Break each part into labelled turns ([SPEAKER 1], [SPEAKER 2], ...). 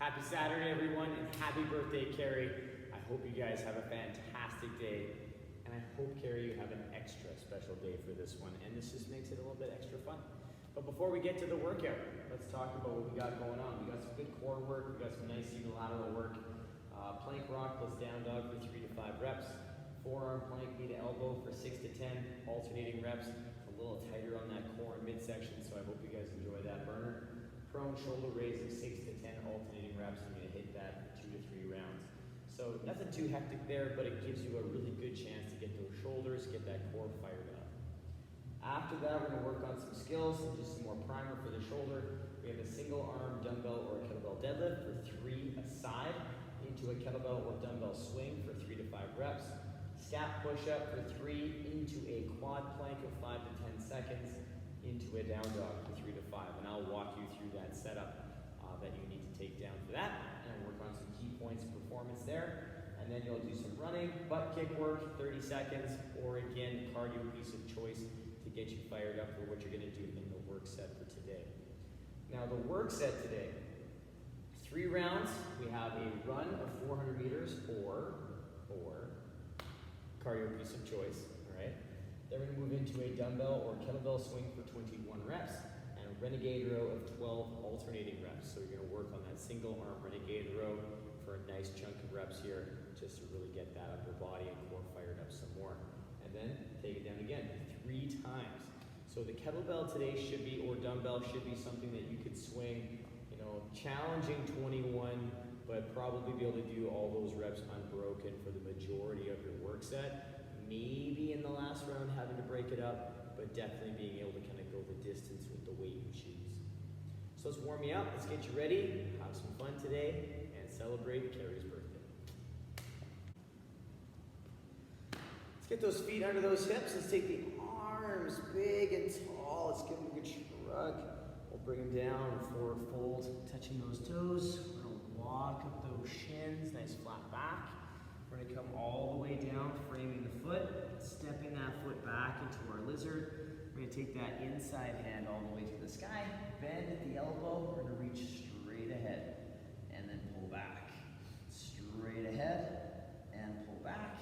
[SPEAKER 1] Happy Saturday, everyone, and happy birthday, Carrie. I hope you guys have a fantastic day, and I hope, Carrie, you have an extra special day for this one, and this just makes it a little bit extra fun. But before we get to the workout, let's talk about what we got going on. We got some good core work, we got some nice unilateral work, plank rock plus down dog for 3 to 5 reps, forearm plank knee to elbow for 6 to 10, alternating reps, a little tighter on that core and midsection, so I hope you guys enjoy that burner. Prone shoulder raising 6 to 10 alternating reps. I'm going to hit that for 2 to 3 rounds. So nothing too hectic there, but it gives you a really good chance to get those shoulders, get that core fired up. After that, we're going to work on some skills and just some more primer for the shoulder. We have a single arm dumbbell or a kettlebell deadlift for 3 aside, into a kettlebell or dumbbell swing for 3 to 5 reps. Scap push-up for 3, into a quad plank of 5 to 10 seconds, into a down dog for 3 to 5. And I'll walk you through that setup that you need to take down for that, and work on some key points of performance there. And then you'll do some running, butt kick work, 30 seconds, or again, cardio piece of choice to get you fired up for what you're going to do in the work set for today. Now the work set today, 3 rounds. We have a run of 400 meters or cardio piece of choice, all right? Then we're going to move into a dumbbell or kettlebell swing for 21 reps and a Renegade Row of 12 alternating reps. So you're going to work on that single arm Renegade Row for a nice chunk of reps here just to really get that upper body and core fired up some more. And then take it down again 3 times. So the kettlebell today should be, or dumbbell should be something that you could swing, you know, challenging 21, but probably be able to do all those reps unbroken for the majority of your work set. Maybe in the last round having to break it up, but definitely being able to kind of go the distance with the weight you choose. So let's warm you up, let's get you ready, have some fun today, and celebrate Carrie's birthday. Let's get those feet under those hips. Let's take the arms big and tall. Let's give them a good shrug. We'll bring them down, forward fold, touching those toes. We're gonna walk up those shins, nice flat back. We're going to come all the way down, framing the foot, stepping that foot back into our lizard. We're going to take that inside hand all the way to the sky, bend at the elbow. We're going to reach straight ahead and then pull back. Straight ahead and pull back,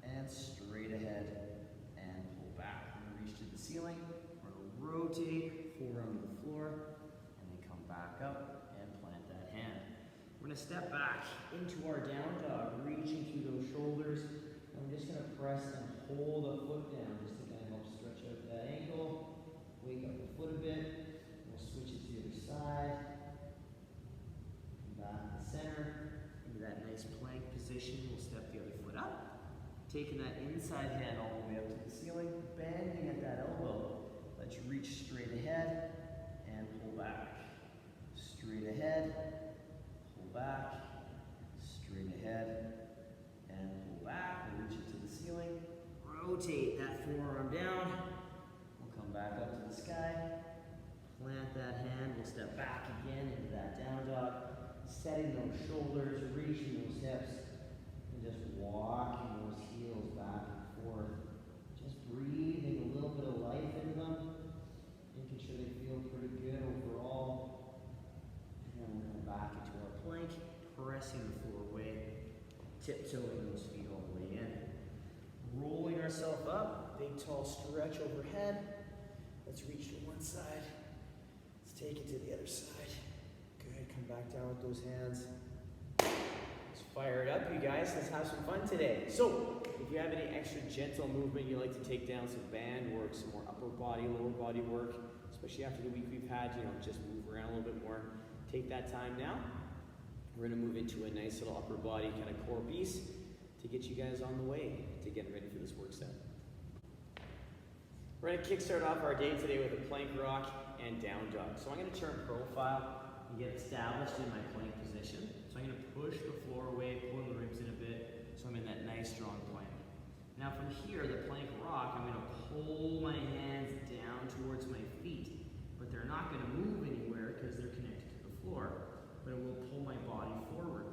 [SPEAKER 1] and straight ahead and pull back. We're going to reach to the ceiling. We're going to rotate, forearm to the floor, and then come back up and plant that hand. We're going to step back into our down dog, reaching through those shoulders. And we're just going to press and hold the foot down just to kind of help stretch out that ankle, wake up the foot a bit. We'll switch it to the other side. Come back to the center, into that nice plank position. We'll step the other foot up, taking that inside hand all the way up to the ceiling, bending at that elbow. Let's reach straight ahead and pull back. Straight ahead. Back, straight ahead, and pull back. We'll reach it to the ceiling. Rotate that forearm down. We'll come back up to the sky. Plant that hand. We'll step back again into that down dog. Setting those shoulders, reaching those hips, and just walking those heels back and forth. Just breathing a little bit of life into them. Making sure they feel pretty good overall. And then we'll come back into our plank, pressing the floor away, tiptoeing those feet all the way in. Rolling ourselves up, big tall stretch overhead. Let's reach to one side. Let's take it to the other side. Good, come back down with those hands. Let's fire it up, you guys. Let's have some fun today. So, if you have any extra gentle movement you like to take down, some band work, some more upper body, lower body work, especially after the week we've had, you know, just move around a little bit more. Take that time now. We're going to move into a nice little upper body kind of core piece to get you guys on the way to getting ready for this work set. We're going to kickstart off our day today with a plank rock and down dog. So I'm going to turn profile and get established in my plank position. So I'm going to push the floor away, pulling the ribs in a bit, so I'm in that nice strong plank. Now from here, the plank rock, I'm going to pull my hands down towards my feet, but they're not going to move anywhere because they're connected to the floor. But it will pull my body forward.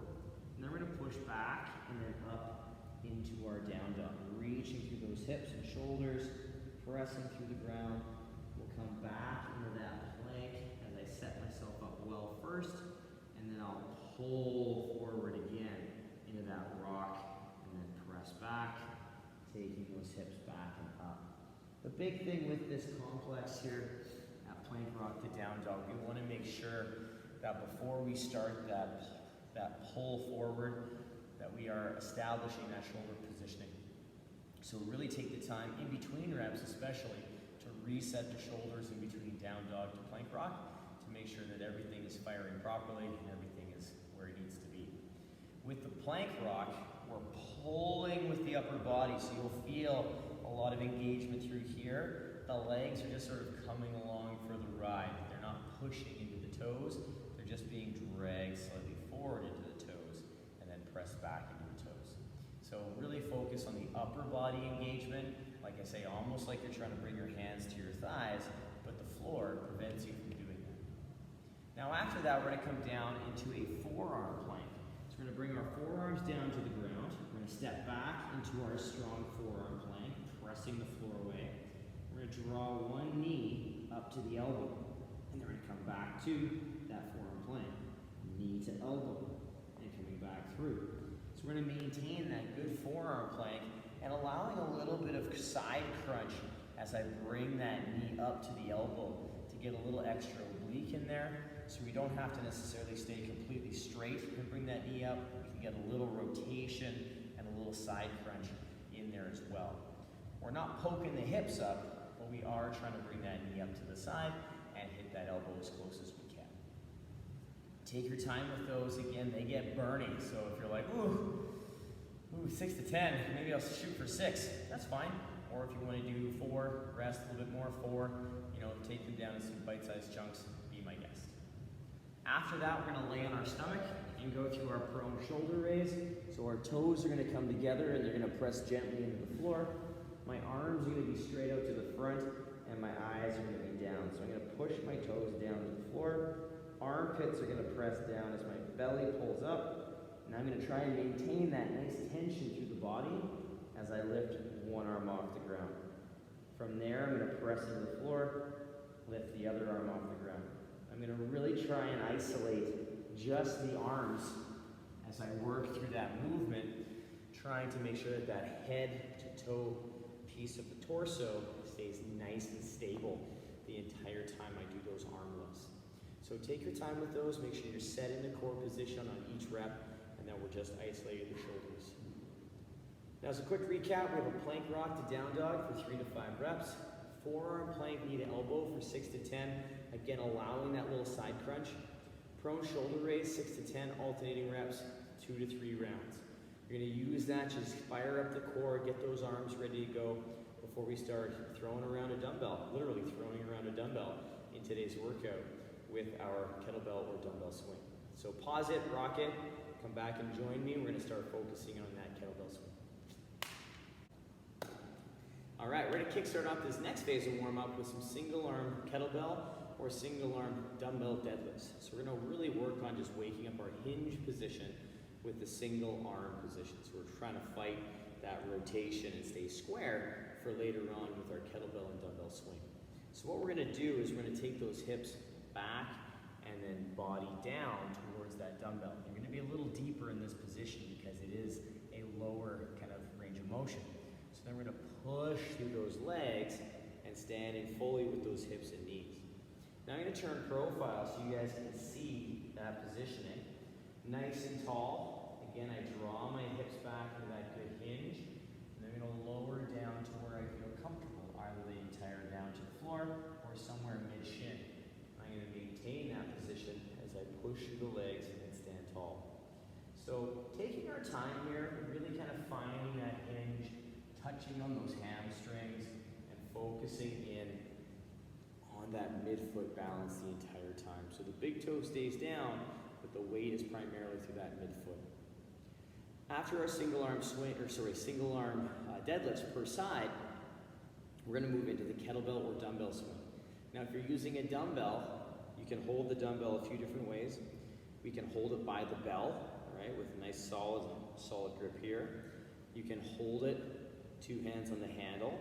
[SPEAKER 1] And then we're going to push back and then up into our down dog. Reaching through those hips and shoulders, pressing through the ground. We'll come back into that plank as I set myself up well first, and then I'll pull forward again into that rock, and then press back, taking those hips back and up. The big thing with this complex here at plank rock to down dog, we want to make sure that before we start that pull forward, that we are establishing that shoulder positioning. So really take the time in between reps especially to reset the shoulders in between down dog to plank rock to make sure that everything is firing properly and everything is where it needs to be. With the plank rock, we're pulling with the upper body, so you'll feel a lot of engagement through here. The legs are just sort of coming along for the ride. They're not pushing into the toes, they're just being dragged slightly forward into the toes and then pressed back into the toes. So really focus on the upper body engagement. Like I say, almost like you're trying to bring your hands to your thighs, but the floor prevents you from doing that. Now after that, we're gonna come down into a forearm plank. So we're gonna bring our forearms down to the ground. We're gonna step back into our strong forearm plank, pressing the floor away. We're gonna draw one knee up to the elbow, and then we're gonna come back to that forearm plank. Knee to elbow, and coming back through. So we're going to maintain that good forearm plank and allowing a little bit of side crunch as I bring that knee up to the elbow to get a little extra oblique in there, so we don't have to necessarily stay completely straight and bring that knee up. We can get a little rotation and a little side crunch in there as well. We're not poking the hips up, but we are trying to bring that knee up to the side and hit that elbow as close as we can. Take your time with those. Again, they get burning. So if you're like, ooh, 6 to 10, maybe I'll shoot for 6. That's fine. Or if you want to do 4, rest a little bit more, 4, take them down in some bite-sized chunks, be my guest. After that, we're going to lay on our stomach and go through our prone shoulder raise. So our toes are going to come together and they're going to press gently into the floor. My arms are going to be straight out to the front and my eyes are going to be down. So I'm going to push my toes down to the floor. Armpits are going to press down as my belly pulls up, and I'm going to try and maintain that nice tension through the body as I lift one arm off the ground. From there, I'm going to press into the floor, lift the other arm off the ground. I'm going to really try and isolate just the arms as I work through that movement, trying to make sure that that head to toe piece of the torso stays nice and stable the entire time I do those arm lifts. So take your time with those, make sure you're set in the core position on each rep, and then we're just isolating the shoulders. Now as a quick recap, we have a plank rock to down dog for 3 to 5 reps, forearm plank knee to elbow for 6 to 10, again allowing that little side crunch, prone shoulder raise 6 to 10, alternating reps, 2 to 3 rounds. You're going to use that to just fire up the core, get those arms ready to go before we start throwing around a dumbbell, literally throwing around a dumbbell in today's workout with our kettlebell or dumbbell swing. So pause it, rock it, come back and join me. We're going to start focusing on that kettlebell swing. All right, we're going to kickstart off this next phase of warm-up with some single arm kettlebell or single arm dumbbell deadlifts. So we're going to really work on just waking up our hinge position with the single arm position. So we're trying to fight that rotation and stay square for later on with our kettlebell and dumbbell swing. So what we're going to do is we're going to take those hips back and then body down towards that dumbbell. You're going to be a little deeper in this position because it is a lower kind of range of motion. So then we're going to push through those legs and stand in fully with those hips and knees. Now I'm going to turn profile so you guys can see that positioning. Nice and tall. Again, I draw my hips back into that good hinge. And I'm going to lower down to where I feel comfortable, either the entire down to the floor or somewhere mid-shin. I'm going to maintain that position as I push through the legs and stand tall. So taking our time here, really kind of finding that hinge, touching on those hamstrings, and focusing in on that midfoot balance the entire time. So the big toe stays down, but the weight is primarily through that midfoot. After our single arm deadlifts per side, we're going to move into the kettlebell or dumbbell swing. Now if you're using a dumbbell, you can hold the dumbbell a few different ways. We can hold it by the bell, all right, with a nice solid grip here. You can hold it 2 hands on the handle,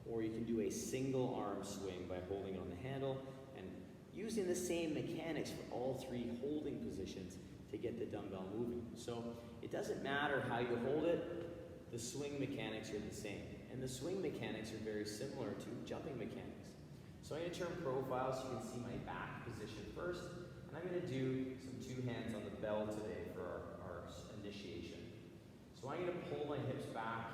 [SPEAKER 1] or you can do a single arm swing by holding it on the handle and using the same mechanics for all 3 holding positions to get the dumbbell moving. So it doesn't matter how you hold it, the swing mechanics are the same. And the swing mechanics are very similar to jumping mechanics. So I'm going to turn profile so you can see my back position first. And I'm going to do some two hands on the bell today for our initiation. So I'm going to pull my hips back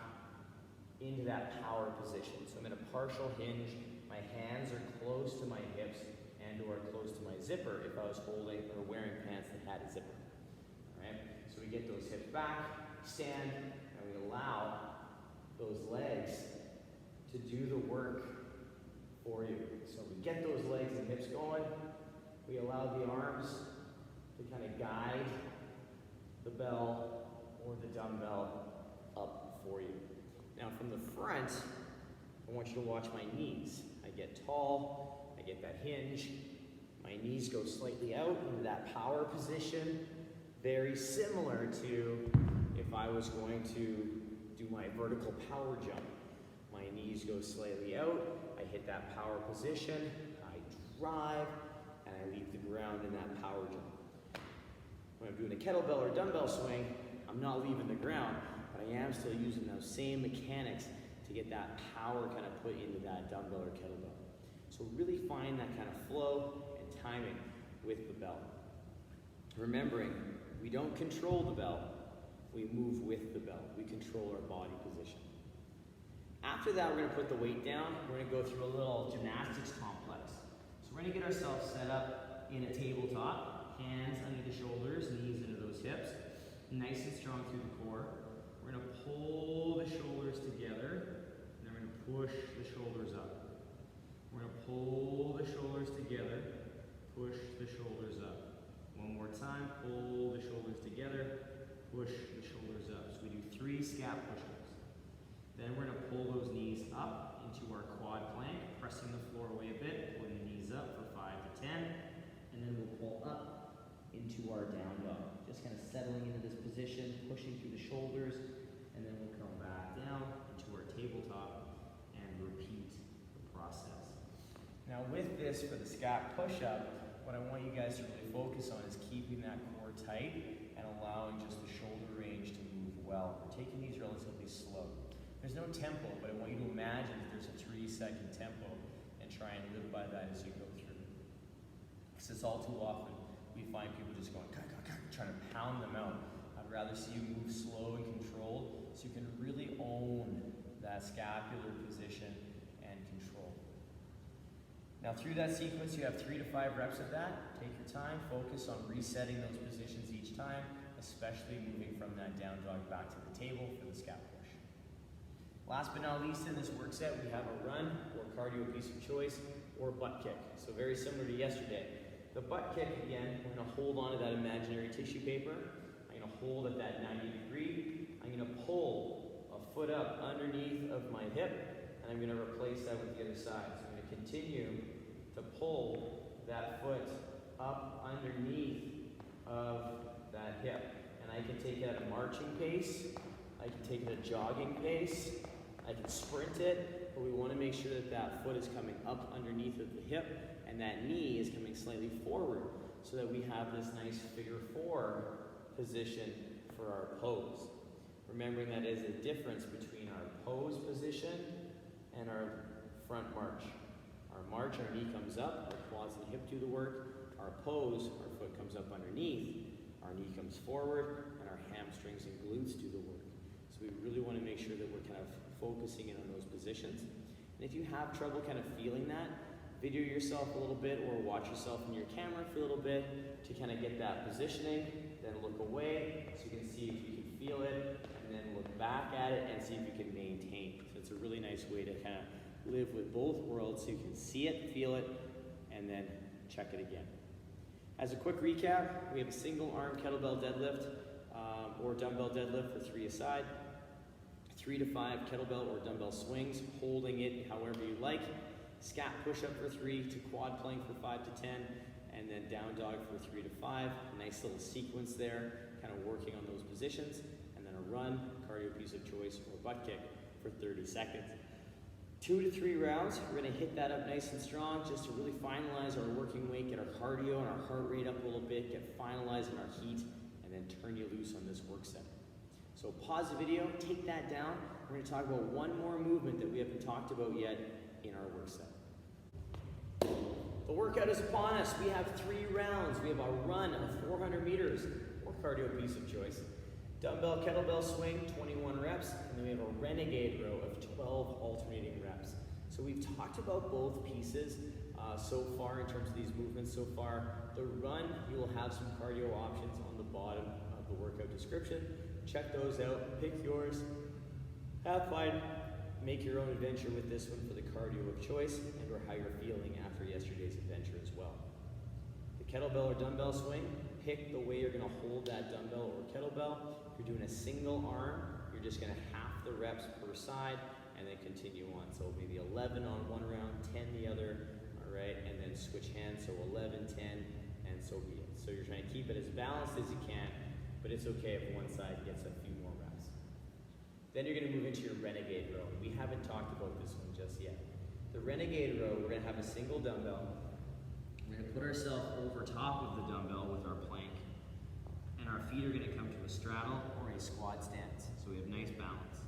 [SPEAKER 1] into that power position. So I'm in a partial hinge. My hands are close to my hips and or close to my zipper if I was holding or wearing pants that had a zipper. All right? So we get those hips back, stand, and we allow those legs to do the work for you. So we get those legs and hips going. We allow the arms to kind of guide the bell or the dumbbell up for you. Now from the front, I want you to watch my knees. I get tall, I get that hinge. My knees go slightly out into that power position. Very similar to if I was going to do my vertical power jump. My knees go slightly out, I hit that power position, I drive, and I leave the ground in that power jump. When I'm doing a kettlebell or dumbbell swing, I'm not leaving the ground, but I am still using those same mechanics to get that power kind of put into that dumbbell or kettlebell. So really find that kind of flow and timing with the bell. Remembering, we don't control the bell, we move with the bell. We control our body position. After that, we're going to put the weight down. We're going to go through a little gymnastics complex. So we're going to get ourselves set up in a tabletop, hands under the shoulders, knees into those hips, nice and strong through the core. We're going to pull the shoulders together, and then we're going to push the shoulders up. We're going to pull the shoulders together, push the shoulders up. One more time, pull the shoulders together, push the shoulders up. So we do 3 scap push-ups. Then we're going to pull those knees up into our quad plank, pressing the floor away a bit, pulling the knees up for 5 to 10, and then we'll pull up into our down dog. Just kind of settling into this position, pushing through the shoulders, and then we'll come back down into our tabletop and repeat the process. Now with this, for the scap push-up, what I want you guys to really focus on is keeping that core tight and allowing just the shoulder range to move well. We're taking these relatively slow. There's no tempo, but I want you to imagine that there's a 3-second tempo and try and live by that as you go through. Because it's all too often we find people just going, trying to pound them out. I'd rather see you move slow and controlled so you can really own that scapular position and control. Now through that sequence, you have 3 to 5 reps of that. Take your time, focus on resetting those positions each time, especially moving from that down dog back to the table for the scap push. Last but not least in this work set, we have a run or cardio piece of choice or butt kick. So very similar to yesterday. The butt kick, again, we're going to hold onto that imaginary tissue paper. I'm going to hold at that 90 degree. I'm going to pull a foot up underneath of my hip, and I'm going to replace that with the other side. So I'm going to continue to pull that foot up underneath of that hip. And I can take it at a marching pace. I can take it at a jogging pace. I can sprint it, but we want to make sure that that foot is coming up underneath of the hip and that knee is coming slightly forward so that we have this nice figure 4 position for our pose. Remembering that is a difference between our pose position and our front march. Our march, our knee comes up, our quads and hip do the work. Our pose, our foot comes up underneath, our knee comes forward, and our hamstrings and glutes do the work. So we really want to make sure that we're kind of focusing in on those positions. And if you have trouble kind of feeling that, video yourself a little bit or watch yourself in your camera for a little bit to kind of get that positioning, then look away so you can see if you can feel it, and then look back at it and see if you can maintain. So it's a really nice way to kind of live with both worlds so you can see it, feel it, and then check it again. As a quick recap, we have a single arm kettlebell deadlift or dumbbell deadlift for 3 aside, 3 to 5 kettlebell or dumbbell swings, holding it however you like, scap push-up for 3 to quad plank for 5 to 10, and then down dog for 3 to 5. Nice little sequence there, kind of working on those positions, and then a run, cardio piece of choice, or butt kick for 30 seconds. 2 to 3 rounds, we're going to hit that up nice and strong just to really finalize our working weight, get our cardio and our heart rate up a little bit, get finalizing our heat and then turn you loose on this work set. So pause the video, take that down. We're gonna talk about one more movement that we haven't talked about yet in our work set. The workout is upon us. We have 3 rounds. We have a run of 400 meters, or cardio piece of choice. Dumbbell, kettlebell swing, 21 reps, and then we have a Renegade Row of 12 alternating reps. So we've talked about both pieces so far in terms of these movements so far. The run, you will have some cardio options on the bottom of the workout description. Check those out, pick yours, have fun, make your own adventure with this one for the cardio of choice and or how you're feeling after yesterday's adventure as well. The kettlebell or dumbbell swing, pick the way you're gonna hold that dumbbell or kettlebell. If you're doing a single arm, you're just gonna half the reps per side and then continue on. So maybe 11 on one round, 10 the other, all right, and then switch hands, so 11, 10, and so be it. So you're trying to keep it as balanced as you can, but it's okay if one side gets a few more reps. Then you're gonna move into your Renegade Row. We haven't talked about this one just yet. The Renegade Row, we're gonna have a single dumbbell. We're gonna put ourselves over top of the dumbbell with our plank, and our feet are gonna come to a straddle or a squat stance, so we have nice balance.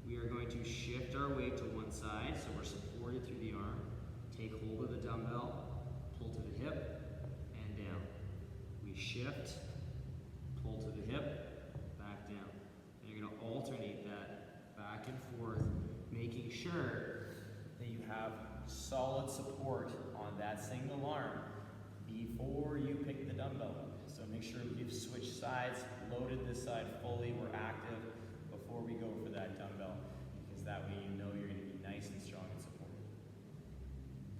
[SPEAKER 1] We are going to shift our weight to one side, so we're supported through the arm. Take hold of the dumbbell, pull to the hip, and down. We shift, pull to the hip, back down. And you're gonna alternate that back and forth, making sure that you have solid support on that single arm before you pick the dumbbell. So make sure you've switched sides, loaded this side fully, we're active before we go for that dumbbell, because that way you know you're gonna be nice and strong and supported.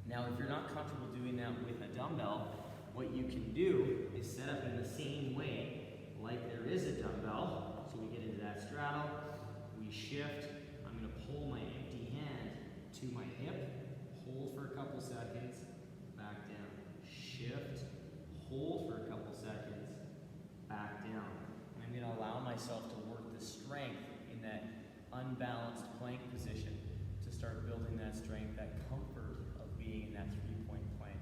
[SPEAKER 1] Now, if you're not comfortable doing that with a dumbbell, what you can do is set up in the same way like there is a dumbbell. So we get into that straddle, we shift, I'm gonna pull my empty hand to my hip, hold for a couple seconds, back down, shift, hold for a couple seconds, back down. And I'm gonna allow myself to work the strength in that unbalanced plank position to start building that strength, that comfort of being in that 3-point plank,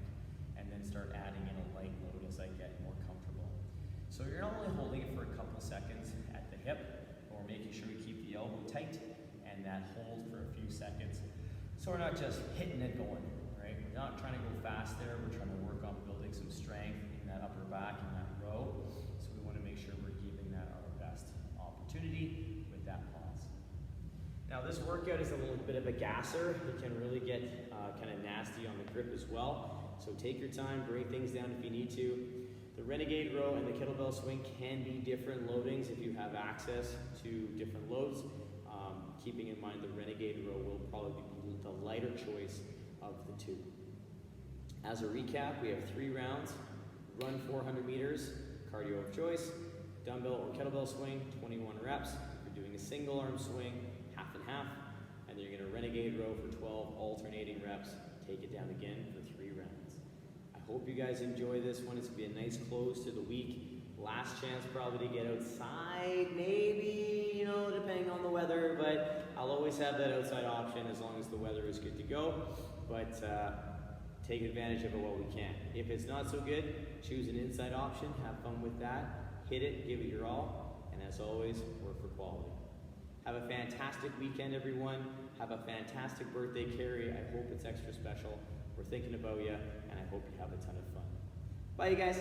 [SPEAKER 1] and then start adding in a light load as I get more comfortable. So you're not only holding it for a couple seconds at the hip, but we're making sure we keep the elbow tight and that hold for a few seconds. So we're not just hitting it going, right? We're not trying to go fast there, we're trying to work on building some strength in that upper back and that row. So we want to make sure we're giving that our best opportunity with that pause. Now this workout is a little bit of a gasser. It can really get kind of nasty on the grip as well. So take your time, break things down if you need to. The Renegade Row and the kettlebell swing can be different loadings if you have access to different loads. Keeping in mind the Renegade Row will probably be the lighter choice of the two. As a recap, we have 3 rounds, run 400 meters, cardio of choice, dumbbell or kettlebell swing, 21 reps. You're doing a single arm swing, half and half, and then you're gonna Renegade Row for 12 alternating reps. Take it down again for 3 rounds. I hope you guys enjoy this one. It's gonna be a nice close to the week. Last chance probably to get outside, maybe, you know, depending on the weather, but I'll always have that outside option as long as the weather is good to go. But take advantage of it while we can. If it's not so good, choose an inside option, have fun with that, hit it, give it your all, and as always, work for quality. Have a fantastic weekend, everyone. Have a fantastic birthday, Carrie. I hope it's extra special. We're thinking about you, and I hope you have a ton of fun. Bye, you guys.